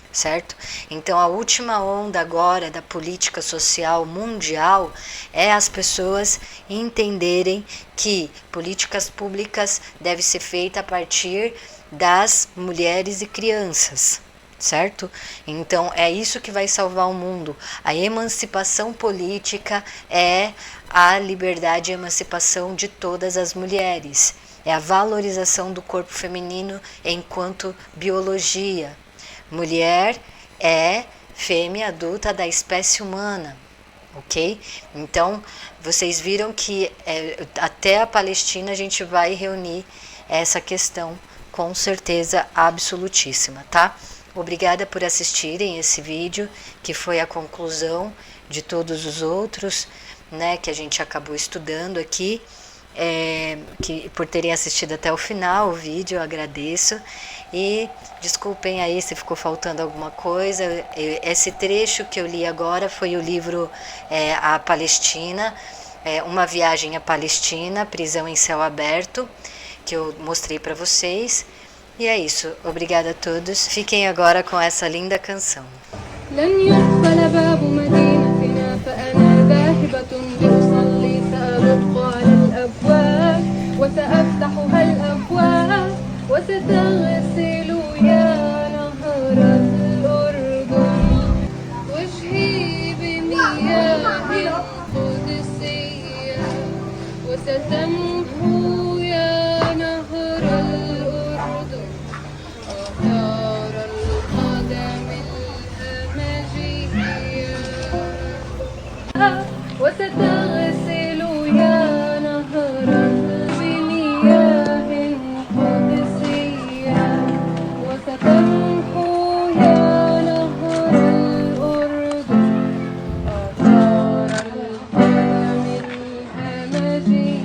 Certo? Então a última onda agora da política social mundial é as pessoas entenderem que políticas públicas devem ser feitas a partir das mulheres e crianças, certo? Então é isso que vai salvar o mundo. A emancipação política é a liberdade e emancipação de todas as mulheres. É a valorização do corpo feminino enquanto biologia. Mulher é fêmea adulta da espécie humana, ok? Então, vocês viram que até a Palestina a gente vai reunir essa questão com certeza absolutíssima, tá? Obrigada por assistirem esse vídeo, que foi a conclusão de todos os outros, que a gente acabou estudando aqui. por terem assistido até o final o vídeo, eu agradeço. E desculpem aí se ficou faltando alguma coisa. Esse trecho que eu li agora foi o livro A Palestina, Uma Viagem à Palestina, Prisão em Céu Aberto, que eu mostrei para vocês. E é isso. Obrigada a todos. Fiquem agora com essa linda canção. لن يقفل باب مدينتنا فأنا ذاهبة لأصلي سأدق على الأبواب وسأفتحها الأبواب وستغسل يا نهر الأردن وجهي بمياه القدسية وستمحو يا نهر الأردن آثار القدم الهمجية وستغسل يا نهرا بمياه قدسية وستمحو يا نهر الأردن آثار القدم الهمجية.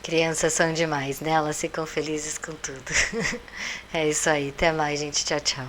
Crianças são demais, né? Elas ficam felizes com tudo. É isso aí. Até mais, gente. Tchau, tchau.